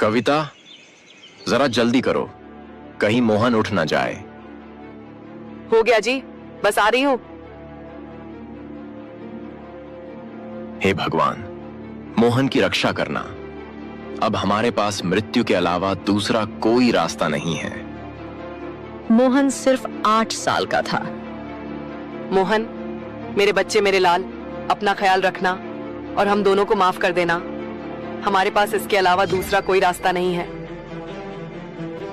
कविता, जरा जल्दी करो, कहीं मोहन उठ ना जाए। हो गया जी, बस आ रही हूं। हे भगवान, मोहन की रक्षा करना। अब हमारे पास मृत्यु के अलावा दूसरा कोई रास्ता नहीं है। मोहन सिर्फ 8 साल का था। मोहन, मेरे बच्चे, मेरे लाल, अपना ख्याल रखना और हम दोनों को माफ कर देना। हमारे पास इसके अलावा दूसरा कोई रास्ता नहीं है।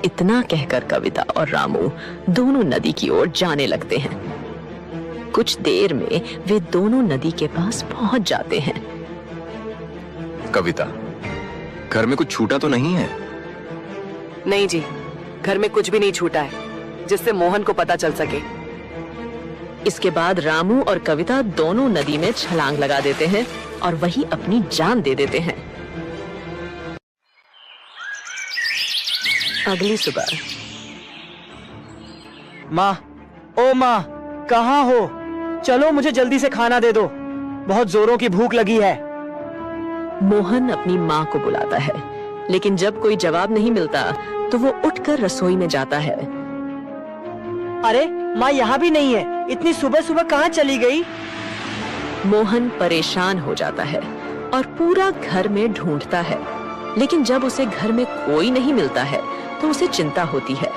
इतना कहकर कविता और रामू दोनों नदी की ओर जाने लगते हैं। कुछ देर में वे दोनों नदी के पास पहुंच जाते हैं। कविता, घर में कुछ छूटा तो नहीं है? नहीं जी, घर में कुछ भी नहीं छूटा है जिससे मोहन को पता चल सके। इसके बाद रामू और कविता दोनों नदी में छलांग लगा देते हैं और वहीं अपनी जान दे देते हैं। अगली सुबह। माँ, ओ माँ, कहाँ हो? चलो मुझे जल्दी से खाना दे दो, बहुत जोरों की भूख लगी है। मोहन अपनी माँ को बुलाता है, लेकिन जब कोई जवाब नहीं मिलता तो वो उठकर रसोई में जाता है। अरे माँ यहाँ भी नहीं है, इतनी सुबह सुबह कहाँ चली गई? मोहन परेशान हो जाता है और पूरा घर में ढूंढता है, लेकिन जब उसे घर में कोई नहीं मिलता है तो उसे चिंता होती है।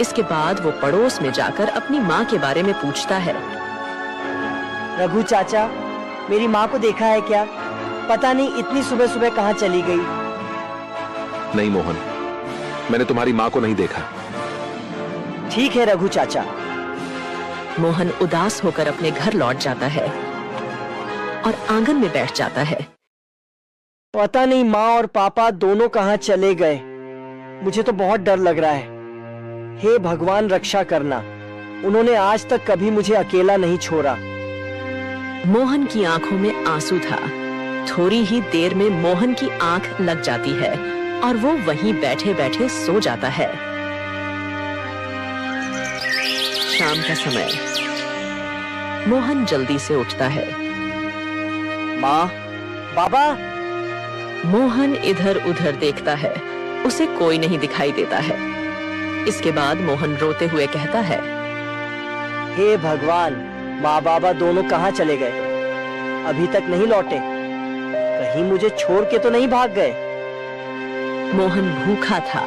इसके बाद वो पड़ोस में जाकर अपनी माँ के बारे में पूछता है। रघु चाचा, मेरी माँ को देखा है क्या? पता नहीं इतनी सुबह सुबह कहाँ चली गई। नहीं मोहन, मैंने तुम्हारी माँ को नहीं देखा। ठीक है रघु चाचा। मोहन उदास होकर अपने घर लौट जाता है और आंगन में बैठ जाता है। पता नहीं माँ और पापा दोनों कहाँ चले गए। मुझे तो बहुत डर लग रहा है। हे भगवान, रक्षा करना। उन्होंने आज तक कभी मुझे अकेला नहीं छोड़ा। मोहन की आंखों में आंसू था। थोड़ी ही देर में मोहन की आंख लग जाती है और वो वहीं बैठे बैठे सो जाता है। शाम का समय। मोहन जल्दी से उठता है। माँ, बाबा। मोहन इधर उधर देखता है, उसे कोई नहीं दिखाई देता है। इसके बाद मोहन रोते हुए कहता है, हे भगवान, माँ बाबा दोनों कहाँ चले गए? अभी तक नहीं लौटे। कहीं मुझे छोड़ के तो नहीं भाग गए? मोहन भूखा था।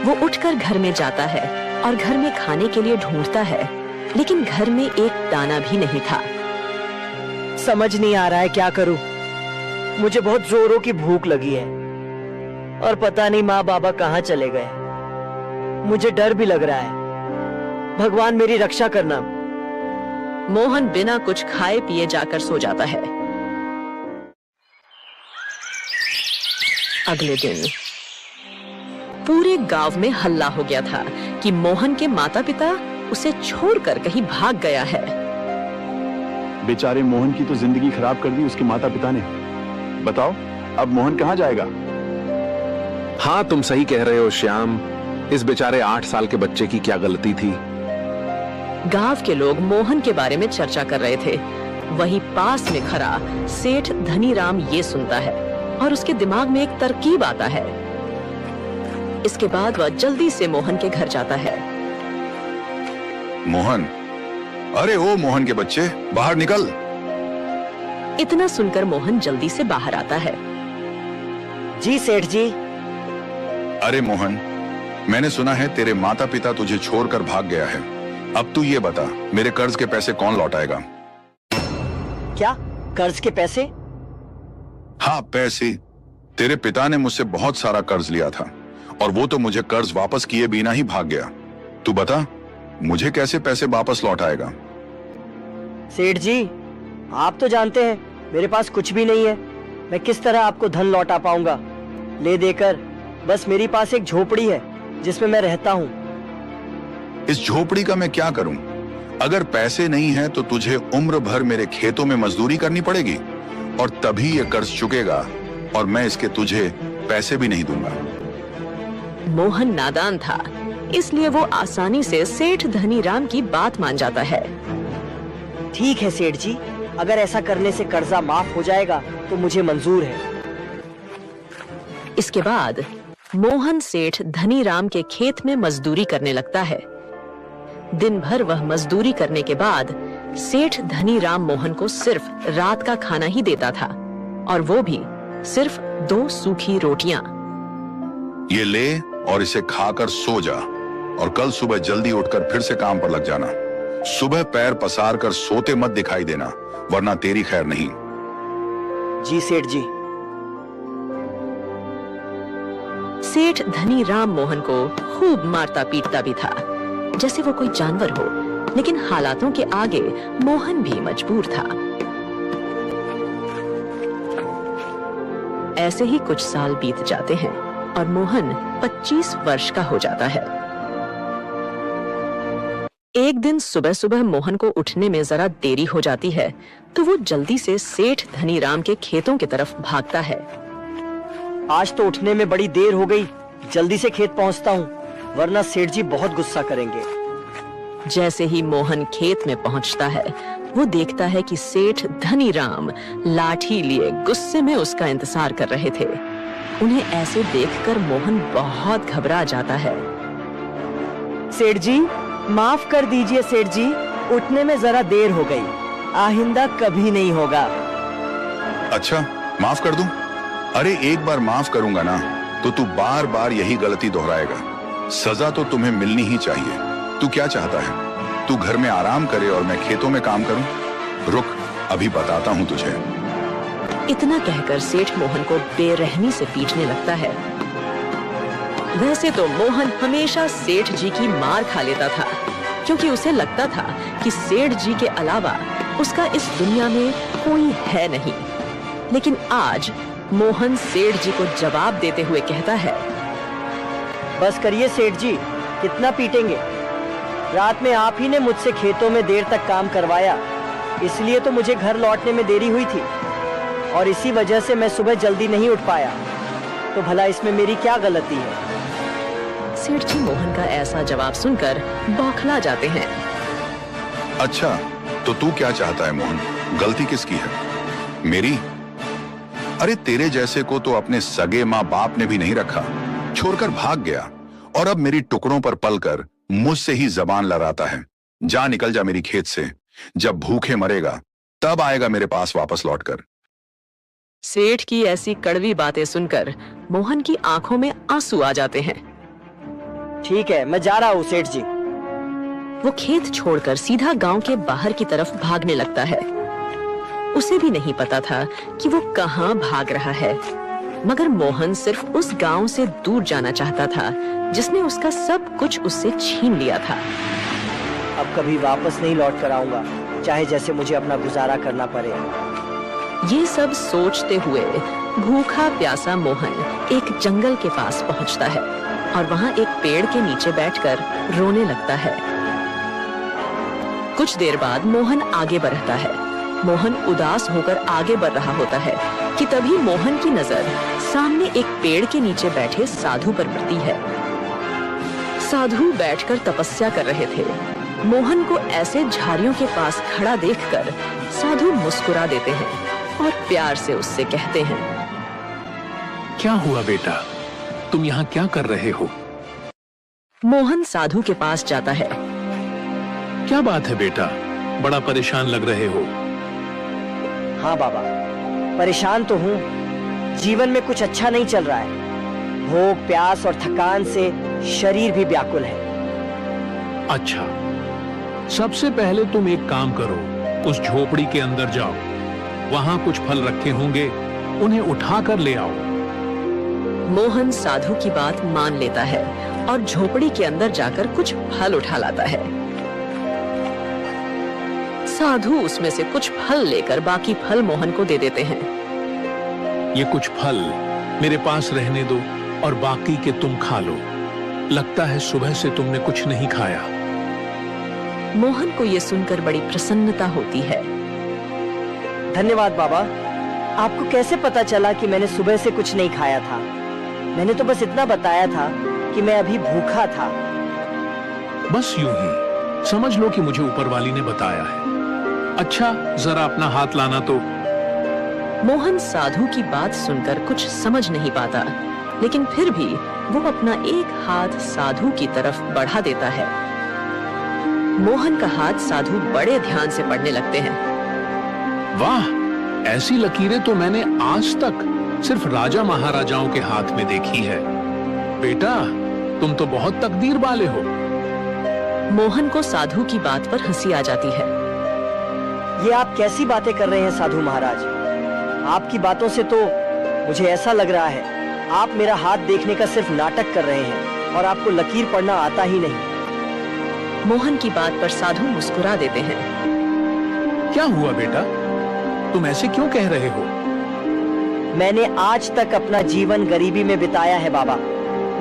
वो उठकर घर में जाता है और घर में खाने के लिए ढूंढता है, लेकिन घर में एक दाना भी नहीं था। समझ नहीं आ रहा है क्या करूं। मुझे बहुत जोरों की भूख लगी है और पता नहीं माँ बाबा कहाँ चले गए। मुझे डर भी लग रहा है। भगवान मेरी रक्षा करना। मोहन बिना कुछ खाए पिए जाकर सो जाता है। अगले दिन पूरे गांव में हल्ला हो गया था कि मोहन के माता पिता उसे छोड़कर कहीं भाग गया है। बेचारे मोहन की तो जिंदगी खराब कर दी उसके माता पिता ने। बताओ अब मोहन कहाँ जाएगा? हाँ, तुम सही कह रहे हो श्याम। इस बेचारे 8 साल के बच्चे की क्या गलती थी। गांव के लोग मोहन के बारे में चर्चा कर रहे थे। वहीं पास में खड़ा सेठ धनीराम ये सुनता है और उसके दिमाग में एक तरकीब आता है। इसके बाद वह जल्दी से मोहन के घर जाता है। मोहन, अरे ओ मोहन के बच्चे, बाहर निकल। इतना सुनकर मोहन जल्दी से बाहर आता है। जी सेठ जी। अरे मोहन, मैंने सुना है तेरे माता पिता तुझे छोड़कर भाग गया है। अब तू ये बता, मेरे कर्ज के पैसे कौन लौटाएगा? क्या कर्ज के पैसे? हाँ, पैसे। तेरे पिता ने मुझसे बहुत सारा कर्ज लिया था और वो तो मुझे कर्ज वापस किए बिना ही भाग गया। तू बता, मुझे कैसे पैसे वापस लौटाएगा? सेठ जी, आप तो जानते हैं मेरे पास कुछ भी नहीं है। मैं किस तरह आपको धन लौटा पाऊंगा ले देकर? बस मेरी पास एक झोपड़ी है जिसमें मैं रहता हूँ। इस झोपड़ी का मैं क्या करूं? अगर पैसे नहीं है तो तुझे उम्र भर मेरे खेतों में मजदूरी करनी पड़ेगी और तभी ये कर्ज चुकेगा और मैं इसके तुझे पैसे भी नहीं दूंगा। मोहन नादान था, इसलिए वो आसानी से सेठ धनीराम की बात मान जाता है। ठीक है सेठ जी, अगर ऐसा करने से कर्जा माफ हो जाएगा तो मुझे मंजूर है। इसके बाद मोहन सेठ धनीराम के खेत में मजदूरी करने लगता है। दिन भर वह मजदूरी करने के बाद सेठ धनीराम मोहन को सिर्फ रात का खाना ही देता था, और वो भी सिर्फ 2 सूखी रोटियां। ये ले और इसे खाकर सो जा, और कल सुबह जल्दी उठकर फिर से काम पर लग जाना। सुबह पैर पसार कर सोते मत दिखाई देना, वरना तेरी खैर नहीं। जी सेठ जी। सेठ धनीराम मोहन को खूब मारता पीटता भी था, जैसे वो कोई जानवर हो, लेकिन हालातों के आगे मोहन भी मजबूर था। ऐसे ही कुछ साल बीत जाते हैं और मोहन 25 वर्ष का हो जाता है। एक दिन सुबह सुबह मोहन को उठने में जरा देरी हो जाती है, तो वो जल्दी से सेठ धनीराम के खेतों की तरफ भागता है। आज तो उठने में बड़ी देर हो गई, जल्दी से खेत पहुंचता हूँ, वरना सेठ जी बहुत गुस्सा करेंगे। जैसे ही मोहन खेत में पहुंचता है, वो देखता है कि सेठ धनीराम लाठी लिए गुस्से में उसका इंतजार कर रहे थे। उन्हें ऐसे देखकर मोहन बहुत घबरा जाता है। सेठ जी, माफ कर दीजिए सेठ जी, उठने में जरा देर हो गई, आइंदा कभी नहीं होगा। अच्छा, माफ कर दूं? अरे एक बार माफ करूंगा ना, तो तू बार बार यही गलती दोहराएगा। सजा तो तुम्हें मिलनी ही चाहिए। तू क्या चाहता है? तू घर में आराम करे और मैं खेतों में काम करूं? रुक, अभी बताता हूं तुझे। इतना कहकर सेठ मोहन को बेरहमी से पीटने लगता है। वैसे तो मोहन हमेशा सेठ जी की मार खा लेता था, क्योंकि उसे लगता था कि सेठ जी के अलावा उसका इस दुनिया में कोई है नहीं। लेकिन आज मोहन सेठ जी को जवाब देते हुए कहता है, बस करिए सेठ जी, कितना पीटेंगे? रात में आप ही ने मुझसे खेतों में देर तक काम करवाया, इसलिए तो मुझे घर लौटने में देरी हुई थी, और इसी वजह से मैं सुबह जल्दी नहीं उठ पाया। तो भला इसमें मेरी क्या गलती है? सेठ जी मोहन का ऐसा जवाब सुनकर बौखला जाते हैं। अच्छा, तो तू क्या चाहता है मोहन? गलती किसकी है? मेरी? अरे तेरे जैसे को तो अपने सगे माँ बाप ने भी नहीं रखा, छोड़कर भाग गया, और अब मेरी टुकड़ों पर पलकर मुझसे ही जबान लड़ाता है। जा, निकल जा मेरी खेत से। जब भूखे मरेगा तब आएगा मेरे पास वापस लौटकर। सेठ की ऐसी कड़वी बातें सुनकर मोहन की आंखों में आंसू आ जाते हैं। ठीक है, मैं जा रहा हूँ सेठ जी। वो खेत छोड़कर सीधा गांव के बाहर की तरफ भागने लगता है। उसे भी नहीं पता था कि वो कहाँ भाग रहा है, मगर मोहन सिर्फ उस गांव से दूर जाना चाहता था जिसने उसका सब कुछ उससे छीन लिया था। अब कभी वापस नहीं लौट कर आऊंगा, चाहे जैसे मुझे अपना गुजारा करना पड़े। ये सब सोचते हुए भूखा प्यासा मोहन एक जंगल के पास पहुंचता है और वहां एक पेड़ के नीचे बैठकर रोने लगता है। कुछ देर बाद मोहन आगे बढ़ता है। मोहन उदास होकर आगे बढ़ रहा होता है कि तभी मोहन की नजर सामने एक पेड़ के नीचे बैठे साधु पर पड़ती है। साधु बैठकर तपस्या कर रहे थे। मोहन को ऐसे झाड़ियों के पास खड़ा देखकर साधु मुस्कुरा देते हैं और प्यार से उससे कहते हैं, क्या हुआ बेटा, तुम यहाँ क्या कर रहे हो? मोहन साधु के पास जाता है। क्या बात है बेटा, बड़ा परेशान लग रहे हो? हाँ बाबा, परेशान तो हूँ। जीवन में कुछ अच्छा नहीं चल रहा है। भूख, प्यास और थकान से शरीर भी व्याकुल है। अच्छा, सबसे पहले तुम एक काम करो, उस झोपड़ी के अंदर जाओ, वहां कुछ फल रखे होंगे, उन्हें उठा कर ले आओ। मोहन साधु की बात मान लेता है और झोपड़ी के अंदर जाकर कुछ फल उठा लाता है। साधु उसमें से कुछ फल लेकर बाकी फल मोहन को दे देते हैं। ये कुछ फल मेरे पास रहने दो और बाकी के तुम खा लो। लगता है सुबह से तुमने कुछ नहीं खाया। मोहन को ये सुनकर बड़ी प्रसन्नता होती है। धन्यवाद बाबा। आपको कैसे पता चला कि मैंने सुबह से कुछ नहीं खाया था? मैंने तो बस इतना बताया था कि मैं अभी भूखा था। बस यूं ही समझ लो कि मुझे ऊपर वाली ने बताया है। अच्छा, जरा अपना हाथ लाना तो। मोहन साधु की बात सुनकर कुछ समझ नहीं पाता, लेकिन फिर भी वो अपना एक हाथ साधु की तरफ बढ़ा देता है। मोहन का हाथ साधु बड़े ध्यान से पढ़ने लगते हैं। वाह, ऐसी लकीरें तो मैंने आज तक सिर्फ राजा महाराजाओं के हाथ में देखी है। बेटा, तुम तो बहुत तकदीर वाले हो। मोहन को साधु की बात पर हंसी आ जाती है। ये आप कैसी बातें कर रहे हैं साधु महाराज? आपकी बातों से तो मुझे ऐसा लग रहा है आप मेरा हाथ देखने का सिर्फ नाटक कर रहे हैं और आपको लकीर पढ़ना आता ही नहीं। मोहन की बात पर साधु मुस्कुरा देते हैं। क्या हुआ बेटा, तुम ऐसे क्यों कह रहे हो? मैंने आज तक अपना जीवन गरीबी में बिताया है बाबा।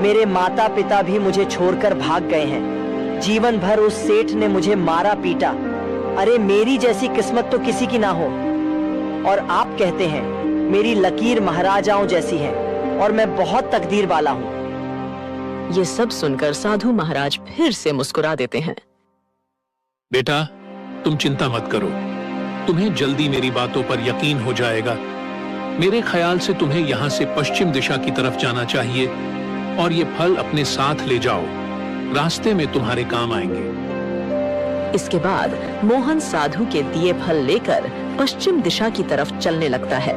मेरे माता पिता भी मुझे छोड़कर भाग गए हैं। जीवन भर उस सेठ ने मुझे मारा पीटा। अरे मेरी जैसी किस्मत तो किसी की ना हो। और आप कहते हैं मेरी लकीर महाराजाओं जैसी है और मैं बहुत तकदीर वाला हूँ। ये सब सुनकर साधु महाराज फिर से मुस्कुरा देते हैं। बेटा, तुम चिंता मत करो, तुम्हें जल्दी मेरी बातों पर यकीन हो जाएगा। मेरे ख्याल से तुम्हें यहाँ से पश्चिम दिशा की तरफ जाना चाहिए और ये फल अपने साथ ले जाओ, रास्ते में तुम्हारे काम आएंगे। इसके बाद मोहन साधु के दिए फल लेकर पश्चिम दिशा की तरफ चलने लगता है।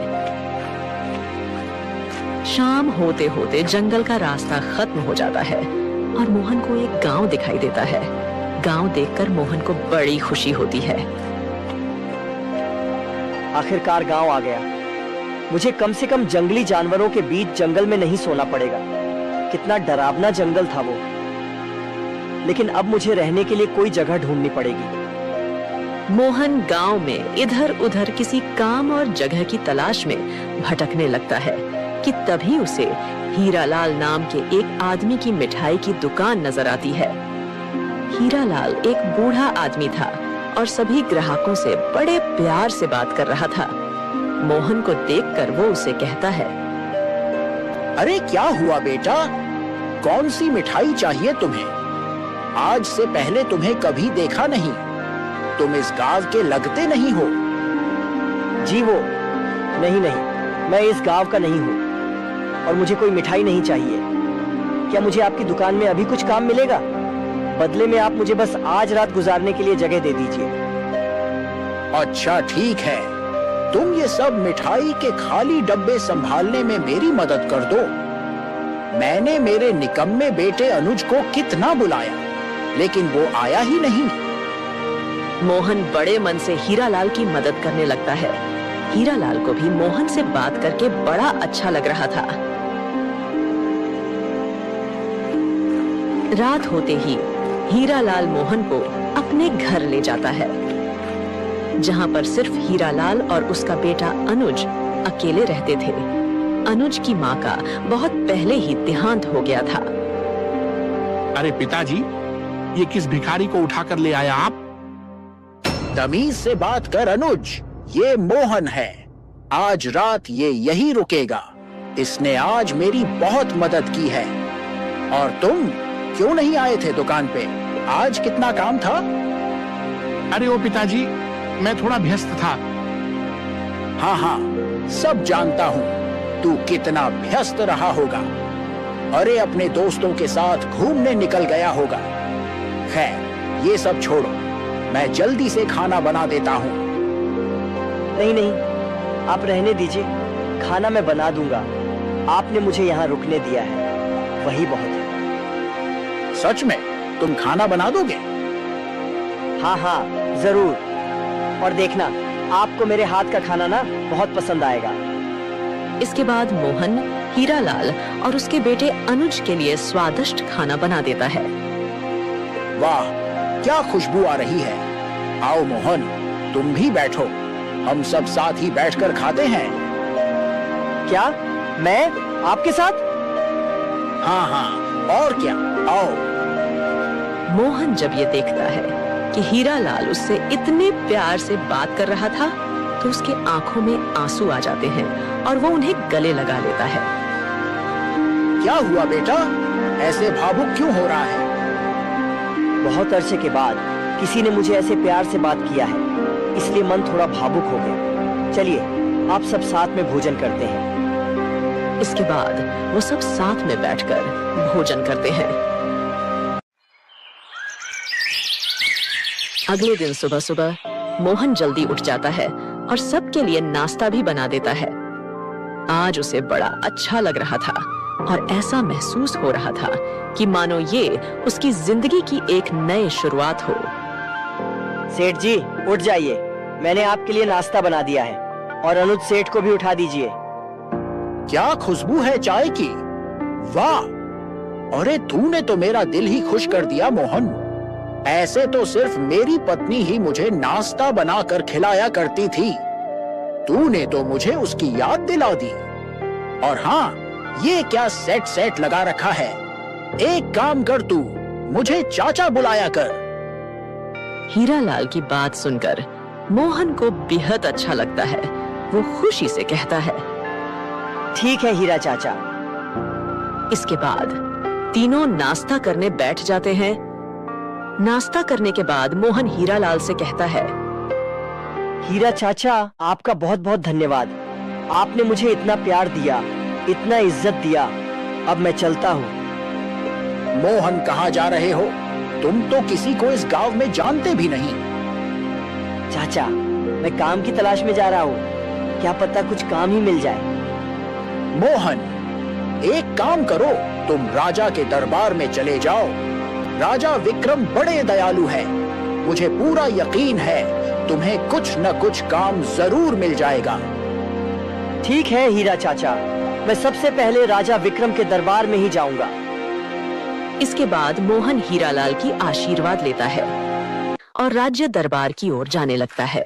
शाम होते होते जंगल का रास्ता खत्म हो जाता है और मोहन को एक गांव दिखाई देता है। गांव देखकर मोहन को बड़ी खुशी होती है। आखिरकार गांव आ गया। मुझे कम से कम जंगली जानवरों के बीच जंगल में नहीं सोना पड़ेगा। कितना डरावना जंगल था वो। लेकिन अब मुझे रहने के लिए कोई जगह ढूंढनी पड़ेगी। मोहन गांव में इधर उधर किसी काम और जगह की तलाश में भटकने लगता है कि तभी उसे हीरालाल नाम के एक आदमी की मिठाई की दुकान नजर आती है। हीरालाल एक बूढ़ा आदमी था और सभी ग्राहकों से बड़े प्यार से बात कर रहा था। मोहन को देखकर वो उसे कहता है, अरे क्या हुआ बेटा, कौन सी मिठाई चाहिए तुम्हें? आज से पहले तुम्हें कभी देखा नहीं। तुम इस गांव के लगते नहीं हो। जी वो नहीं, मैं इस गांव का नहीं हूँ और मुझे कोई मिठाई नहीं चाहिए। क्या मुझे आपकी दुकान में अभी कुछ काम मिलेगा? बदले में आप मुझे बस आज रात गुजारने के लिए जगह दे दीजिए। अच्छा ठीक है, तुम ये सब मिठाई के खाली डब्बे संभालने में मेरी मदद कर दो। मैंने मेरे निकम्मे बेटे अनुज को कितना बुलाया, लेकिन वो आया ही नहीं। मोहन बड़े मन से हीरालाल की मदद करने लगता है। हीरालाल को भी मोहन से बात करके बड़ा अच्छा लग रहा था। रात होते ही हीरालाल मोहन को अपने घर ले जाता है, जहां पर सिर्फ हीरालाल और उसका बेटा अनुज अकेले रहते थे। अनुज की माँ का बहुत पहले ही देहांत हो गया था। अरे पिताजी, ये किस भिखारी को उठाकर ले आया आप? तमीज से बात कर अनुज, ये मोहन है। आज रात ये यही रुकेगा। इसने आज मेरी बहुत मदद की है। और तुम क्यों नहीं आए थे दुकान पे? आज कितना काम था? अरे ओ पिताजी, मैं थोड़ा व्यस्त था। हाँ, सब जानता हूँ तू कितना व्यस्त रहा होगा। अरे अपने दोस्तों के साथ घूमने निकल गया होगा। खैर ये सब छोड़ो, मैं जल्दी से खाना बना देता हूँ। नहीं, आप रहने दीजिए। खाना मैं बना दूंगा। आपने मुझे यहाँ रुकने दिया है, वही बहुत है। सच में तुम खाना बना दोगे? हाँ, जरूर। और देखना, आपको मेरे हाथ का खाना ना बहुत पसंद आएगा। इसके बाद मोहन हीरालाल और उसके बेटे अनुज के लिए स्वादिष्ट खाना बना देता है। वाह, क्या खुशबू आ रही है। आओ मोहन, तुम भी बैठो। हम सब साथ ही बैठकर खाते हैं। क्या मैं आपके साथ? हाँ, और क्या, आओ। मोहन जब ये देखता है कि हीरालाल उससे इतने प्यार से बात कर रहा था, तो उसके आंखों में आंसू आ जाते हैं और वो उन्हें गले लगा लेता है। क्या हुआ बेटा, ऐसे भावुक क्यों हो रहा है? बहुत अरसे के बाद किसी ने मुझे ऐसे प्यार से बात किया है, इसलिए मन थोड़ा भावुक हो गया। चलिए आप सब साथ में भोजन करते हैं। इसके बाद वो सब साथ में बैठकर भोजन करते हैं। अगले दिन सुबह सुबह मोहन जल्दी उठ जाता है और सबके लिए नाश्ता भी बना देता है। आज उसे बड़ा अच्छा लग रहा था और ऐसा महसूस हो रहा था कि मानो ये उसकी जिंदगी की एक नई शुरुआत हो। सेठ जी उठ जाइए, मैंने आपके लिए नाश्ता बना दिया है और अनुज सेठ को भी उठा दीजिए। क्या खुशबू है चाय की! वाह! अरे तूने तो मेरा दिल ही खुश कर दिया मोहन। ऐसे तो सिर्फ मेरी पत्नी ही मुझे नाश्ता बनाकर खिलाया करती थी। तूने तो मुझे उसकी याद दिला दी। और हाँ, ये क्या सेट लगा रखा है? एक काम कर, तू मुझे चाचा बुलाया कर। हीरालाल की बात सुनकर मोहन को बेहद अच्छा लगता है। वो खुशी से कहता है, ठीक है हीरा चाचा। इसके बाद तीनों नाश्ता करने बैठ जाते हैं। नाश्ता करने के बाद मोहन हीरालाल से कहता है, हीरा चाचा आपका बहुत बहुत धन्यवाद। आपने मुझे इतना प्यार दिया, इतना इज्जत दिया। अब मैं चलता हूँ। मोहन कहाँ जा रहे हो? तुम तो किसी को इस गांव में जानते भी नहीं। चाचा मैं काम की तलाश में जा रहा हूँ, क्या पता कुछ काम ही मिल जाए। मोहन एक काम करो, तुम राजा के दरबार में चले जाओ। राजा विक्रम बड़े दयालु है। मुझे पूरा यकीन है तुम्हें कुछ न कुछ काम जरूर मिल जाएगा। ठीक है हीरा चाचा, मैं सबसे पहले राजा विक्रम के दरबार में ही जाऊंगा। इसके बाद मोहन हीरालाल की आशीर्वाद लेता है और राज्य दरबार की ओर जाने लगता है।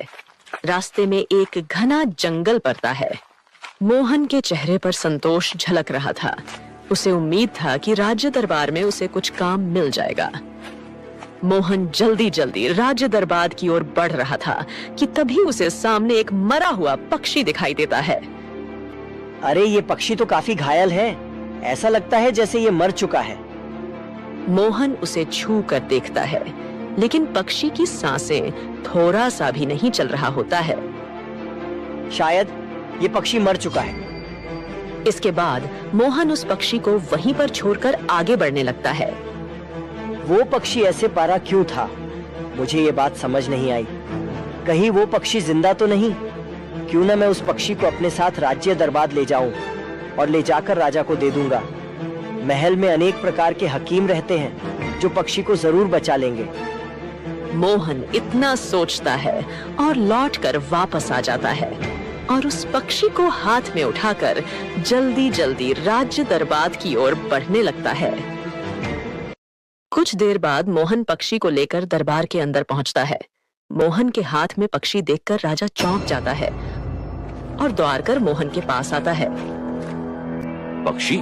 रास्ते में एक घना जंगल पड़ता है। मोहन के चेहरे पर संतोष झलक रहा था। उसे उम्मीद था कि राज्य दरबार में उसे कुछ काम मिल जाएगा। मोहन जल्दी जल्दी राज्य दरबार की ओर बढ़ रहा था कि तभी उसे सामने एक मरा हुआ पक्षी दिखाई देता है। अरे ये पक्षी तो काफी घायल है, ऐसा लगता है जैसे ये मर चुका है। मोहन उसे छू कर देखता है, लेकिन पक्षी की सांसें थोड़ा सा भी नहीं चल रहा होता है। शायद ये पक्षी मर चुका है। इसके बाद मोहन उस पक्षी को वहीं पर छोड़कर आगे बढ़ने लगता है। वो पक्षी ऐसे पारा क्यों था? मुझे ये बात समझ नहीं आई। कहीं वो पक्षी जिंदा तो नहीं? क्यों न मैं उस पक्षी को अपने साथ राज्य दरबार ले जाऊं और ले जाकर राजा को दे दूंगा। महल में अनेक प्रकार के हकीम रहते हैं जो पक्षी को जरूर बचा लेंगे। मोहन इतना सोचता है और लौटकर वापस आ जाता है और उस पक्षी को हाथ में उठाकर जल्दी जल्दी राज्य दरबार की ओर बढ़ने लगता है। कुछ देर बाद मोहन पक्षी को लेकर दरबार के अंदर पहुंचता है। मोहन के हाथ में पक्षी देखकर राजा चौंक जाता है और दौड़ कर मोहन के पास आता है। पक्षी,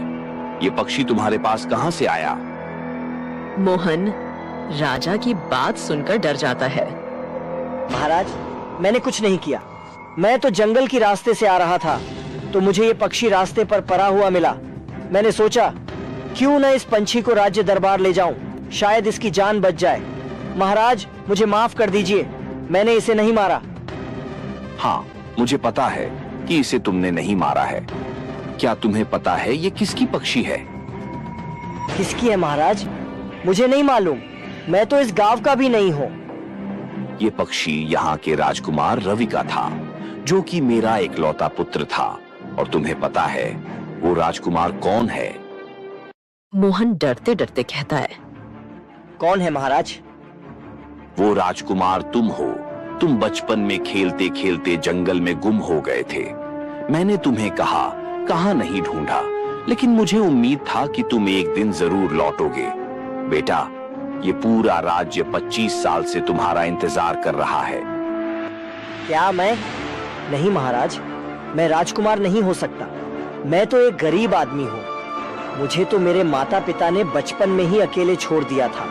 ये पक्षी तुम्हारे पास कहां से आया? मोहन राजा की बात सुनकर डर जाता है। महाराज, मैंने कुछ नहीं किया। मैं तो जंगल की रास्ते से आ रहा था तो मुझे ये पक्षी रास्ते पर पड़ा हुआ मिला। मैंने सोचा क्यों न इस पंछी को राज्य दरबार ले जाऊं, शायद इसकी जान बच जाए। महाराज मुझे माफ कर दीजिए, मैंने इसे नहीं मारा। हाँ, मुझे पता है कि इसे तुमने नहीं मारा है। क्या तुम्हें पता है ये किसकी पक्षी है? किसकी है महाराज? मुझे नहीं मालूम, मैं तो इस गांव का भी नहीं हूँ। ये पक्षी यहाँ के राजकुमार रवि का था, जो कि मेरा इकलौता पुत्र था। और तुम्हें पता है वो राजकुमार कौन है? मोहन डरते डरते कहता है, कौन है महाराज? वो राजकुमार तुम हो। तुम बचपन में खेलते खेलते जंगल में गुम हो गए थे। मैंने तुम्हें कहाँ नहीं ढूंढा, लेकिन मुझे उम्मीद था कि तुम एक दिन जरूर लौटोगे। बेटा, ये पूरा राज्य 25 साल से तुम्हारा इंतजार कर रहा है। क्या मैं? नहीं महाराज, मैं राजकुमार नहीं हो सकता। मैं तो एक गरीब आदमी हूँ। मुझे तो मेरे माता पिता ने बचपन में ही अकेले छोड़ दिया था।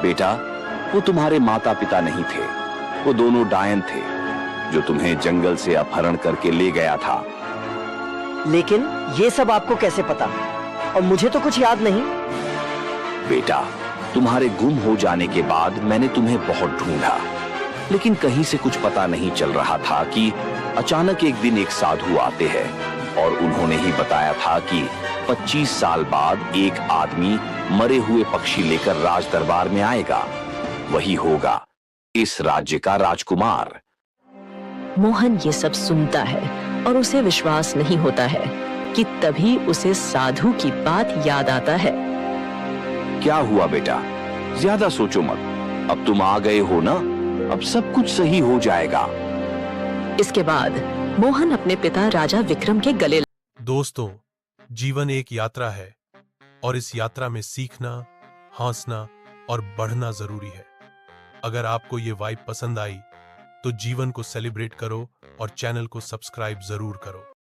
बेटा, वो तुम्हारे माता पिता नहीं थे, वो दोनों डायन थे जो तुम्हें जंगल से अपहरण करके ले गया था। लेकिन ये सब आपको कैसे पता? और मुझे तो कुछ याद नहीं। बेटा, तुम्हारे गुम हो जाने के बाद मैंने तुम्हें बहुत ढूंढा, लेकिन कहीं से कुछ पता नहीं चल रहा था कि अचानक एक दिन एक साधु आते हैं और उन्होंने ही बताया था कि 25 साल बाद एक आदमी मरे हुए पक्षी लेकर राज दरबार में आएगा। वही होगा इस राज्य का राजकुमार। मोहन ये सब सुनता है और उसे विश्वास नहीं होता है कि तभी उसे साधु की बात याद आता है। क्या हुआ बेटा, ज्यादा सोचो मत, अब तुम आ गए हो ना, अब सब कुछ सही हो जाएगा। इसके बाद मोहन अपने पिता राजा विक्रम के गले। दोस्तों, जीवन एक यात्रा है और इस यात्रा में सीखना, हंसना और बढ़ना जरूरी है। अगर आपको ये वाइब पसंद आई तो जीवन को सेलिब्रेट करो और चैनल को सब्सक्राइब जरूर करो।